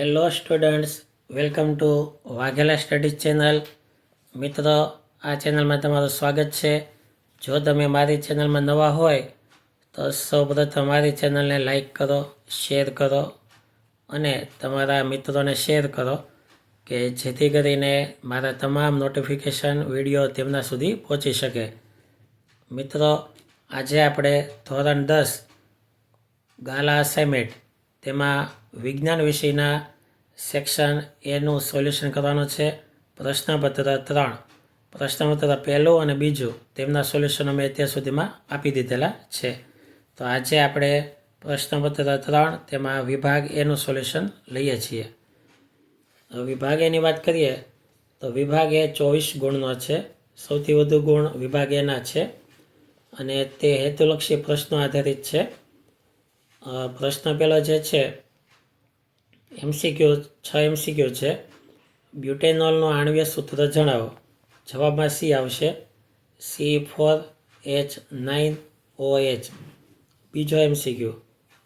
Hello students, welcome to Vaghela studies channel. મિત્રો, આ ચેનલમાં તમારું સ્વાગત છે. જો તમે મારી ચેનલમાં નવા હોય તો સૌપ્રથમ મારી ચેનલને લાઈક કરો, શેર કરો અને તમારા મિત્રોને શેર કરો કે જેથી કરીને મારા તમામ નોટિફિકેશન વિડીયો તેમના સુધી પહોંચી શકે. મિત્રો, આજે આપણે ધોરણ 10 ગાલા અસાઇનમેન્ટ તેમાં વિજ્ઞાન વિષયના સેક્શન એનું સોલ્યુશન કરવાનું છે. પ્રશ્નપત્ર 3, પ્રશ્નપત્ર પહેલું અને બીજું તેમના સોલ્યુશનો મેં અત્યાર સુધીમાં આપી દીધેલા છે. તો આજે આપણે પ્રશ્નપત્ર 3 તેમાં વિભાગ એનું સોલ્યુશન લઈએ છીએ. વિભાગ એની વાત કરીએ તો વિભાગ એ 24 ગુણનો છે. સૌથી વધુ ગુણ વિભાગ એના છે અને તે હેતુલક્ષી પ્રશ્નો આધારિત છે. પ્રશ્ન પહેલો જે છે એમસીક્યુ 6 એમસીક્યુ છે. બ્યુટેનોલનું આણ્વીય સૂત્ર જણાવો. જવાબમાં સી આવશે, C4H9OH. બીજો એમસીક્યુ,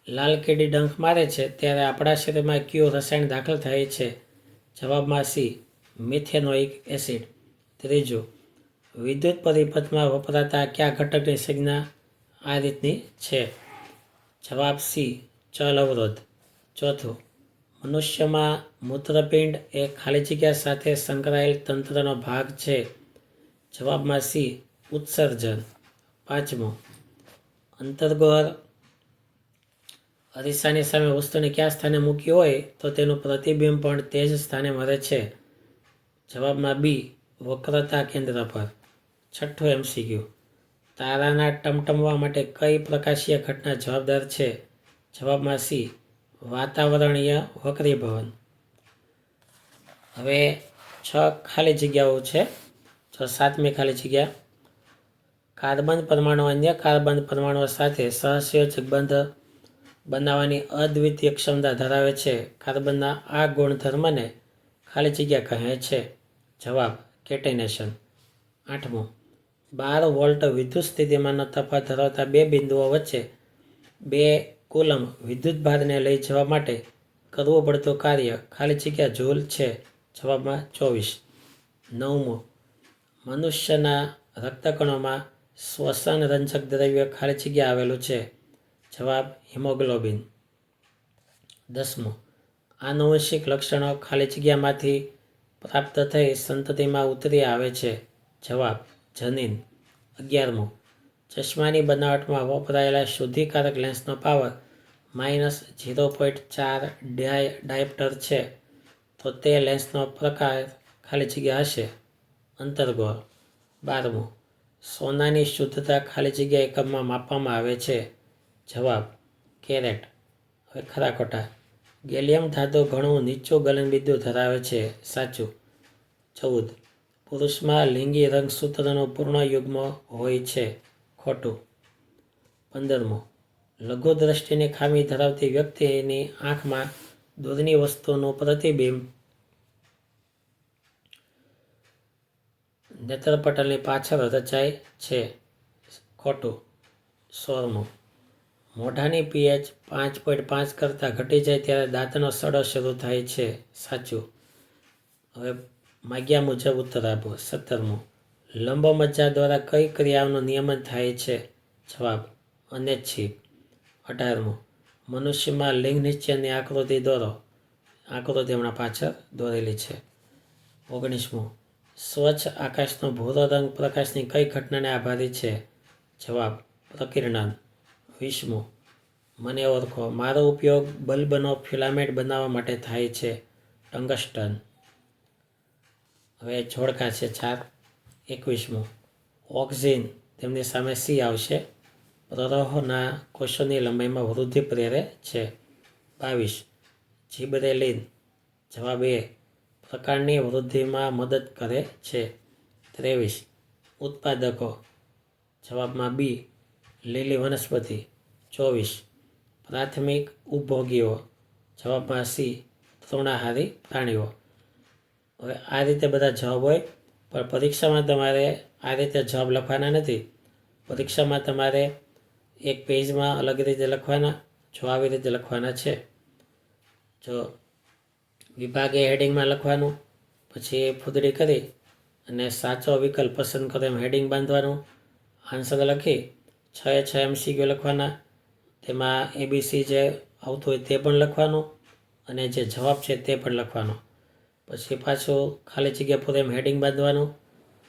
લાલ કીડી ડંખ મારે છે ત્યારે આપણા શરીરમાં કયું રસાયણ દાખલ થાય છે? જવાબમાં સી, મિથેનોઇક એસિડ. ત્રીજું, વિદ્યુત પરિપથમાં વપરાતા કયા ઘટકની સંજ્ઞા આ રીતની છે? જવાબ સી, ચલ અવરોધ. ચોથું, મનુષ્યમાં મૂત્રપિંડ એ ખાલી જગ્યા સાથે સંકળાયેલ તંત્રનો ભાગ છે. જવાબમાં સી, ઉત્સર્જન. પાંચમું, અંતર્ગોર અરીસાની સામે વસ્તુને કયા સ્થાને મૂકી હોય તો તેનું પ્રતિબિંબ પણ તે જ સ્થાને મળે છે? જવાબમાં બી, વક્રતા કેન્દ્ર પર. છઠ્ઠું એમસીક્યુ, તારાના ટમટમવા માટે કઈ પ્રકાશીય ઘટના જવાબદાર છે? જવાબમાં સી, વાતાવરણીય વક્રીભવન. હવે 6 ખાલી જગ્યાઓ છે. તો 7મી ખાલી જગ્યા, કાર્બન પરમાણુ અન્ય કાર્બન પરમાણુઓ સાથે સહસંયોજક બંધ બનાવવાની અદ્વિતીય ક્ષમતા ધરાવે છે. કાર્બનના આ ગુણધર્મને ખાલી જગ્યા કહે છે. જવાબ, કેટેનેશન. 8મું, 12 વોલ્ટ વિદ્યુત સ્થિતિમાનનો તફાવત ધરાવતા બે બિંદુઓ વચ્ચે 2 કુલમ વિદ્યુત ભારને લઈ જવા માટે કરવું પડતું કાર્ય ખાલી જગ્યા જૂલ છે. જવાબમાં 24. 9મું, મનુષ્યના રક્તકણોમાં શ્વસન રંજક દ્રવ્ય ખાલી જગ્યા આવેલું છે. જવાબ, હિમોગ્લોબિન. 10મું, આનુવંશિક લક્ષણો ખાલી જગ્યામાંથી પ્રાપ્ત થઈ સંતતિમાં ઉતરી આવે છે. જવાબ, જનીન. 11મું, ચશ્માની બનાવટમાં વપરાયેલા શુદ્ધિકારક લેન્સનો પાવર -0.4 ડાયપ્ટર છે તો તે લેન્સનો પ્રકાર ખાલી જગ્યા હશે. અંતર્ગોળ. 12મું, સોનાની શુદ્ધતા ખાલી જગ્યા એકમમાં માપવામાં આવે છે. જવાબ, કેરેટ. હવે ખરા ખોટા. ગેલિયમ ધાતુ ઘણું નીચું ગલનબિંદુ ધરાવે છે. સાચું. 14, પુરુષમાં લિંગી રંગસૂત્રનું પૂર્ણ યુગ્મ હોય છે. ખોટું. 15મું, લઘુ દ્રષ્ટિની ખામી ધરાવતી વ્યક્તિની આંખમાં દૂરની વસ્તુનું પ્રતિબિંબ નેત્રપટલની પાછળ રચાય છે. ખોટું. 16મું, મોઢાની પીએચ 5.5 કરતાં ઘટી જાય ત્યારે દાંતનો સડો શરૂ થાય છે. સાચું. હવે માગ્યા મુજબ ઉત્તર આપો. 17મું, લંબમજ્જા દ્વારા કઈ ક્રિયાઓનું નિયમન થાય છે? જવાબ, અનૈચ્છિક. 18મું, મનુષ્યમાં લિંગ નિશ્ચયની આકૃતિ દોરો. આકૃતિ હમણાં પાછળ દોરેલી છે. 19મું, સ્વચ્છ આકાશનો ભૂરો રંગ પ્રકાશની કઈ ઘટનાને આભારી છે? જવાબ, પ્રકિરણન. 20મું, મને ઓળખો. મારો ઉપયોગ બલ્બનો ફિલામેન્ટ બનાવવા માટે થાય છે. ટંગસ્ટન. હવે જોડકા છે 4. 21મું, ઓક્સિન તેમની સામે સી આવશે. પ્રરોહના કોષોની લંબાઈમાં વૃદ્ધિ પ્રેરે છે. 22, જીબરેલિન. જવાબ એ, પ્રકાંડની વૃદ્ધિમાં મદદ કરે છે. 23, ઉત્પાદકો. જવાબમાં બી, લીલી વનસ્પતિ. 24, પ્રાથમિક ઉપભોગીઓ. જવાબમાં સી, તૃણાહારી પ્રાણીઓ. હવે આ રીતે બધા જવાબ હોય પણ પરીક્ષામાં તમારે આ રીતે જવાબ લખવાના નથી. પરીક્ષામાં તમારે એક પેજમાં અલગ રીતે લખવાના. જો આવી રીતે લખવાના છે. જો વિભાગ એ હેડિંગમાં લખવાનું. પછી ફૂદડી કરી અને સાચો વિકલ્પ પસંદ કરો એમ હેડિંગ બાંધવાનું. આન્સર લખી 6 MCQ લખવાના. તેમાં ABC જે આવતું હોય તે પણ લખવાનું અને જે જવાબ છે તે પણ લખવાનો. પછી પાછું ખાલી જગ્યા પૂરે એમ હેડિંગ બાંધવાનું.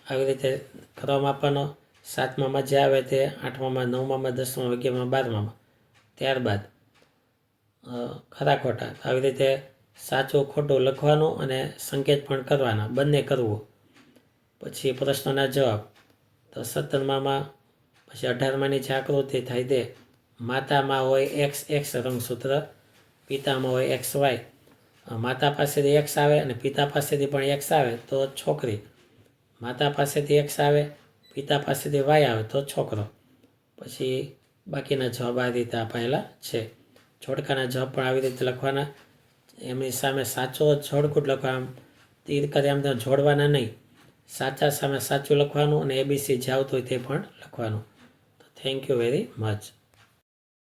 આવી રીતે કરવામાં આપવાનો. 7મામાં જે આવે તે 8મામાં 9મામાં 10મામાં 11મામાં 12મામાં. ત્યારબાદ ખરા ખોટા આવી રીતે સાચું ખોટું લખવાનું અને સંકેત પણ કરવાના, બંને કરવું. પછી પ્રશ્નોના જવાબ. તો 17મામાં પછી 18માની જે આકૃતિ થાય તે માતામાં હોય XX રંગસૂત્ર, પિતામાં હોય XY. માતા પાસેથી X આવે અને પિતા પાસેથી પણ X આવે તો છોકરી. માતા પાસેથી X આવે, પિતા પાસેથી Y આવે તો છોકરો. પછી બાકીના જવાબ આ રીતે અપાયેલા છે. જોડકાના જવાબ પણ આવી રીતે લખવાના. એમની સામે સાચો જોડકું લખવાનું, તીર કરે એમ તો જોડવાના નહીં. સાચા સામે સાચું લખવાનું અને ABC જે આવતું હોય તે પણ લખવાનું. તો થેન્ક યુ વેરી મચ.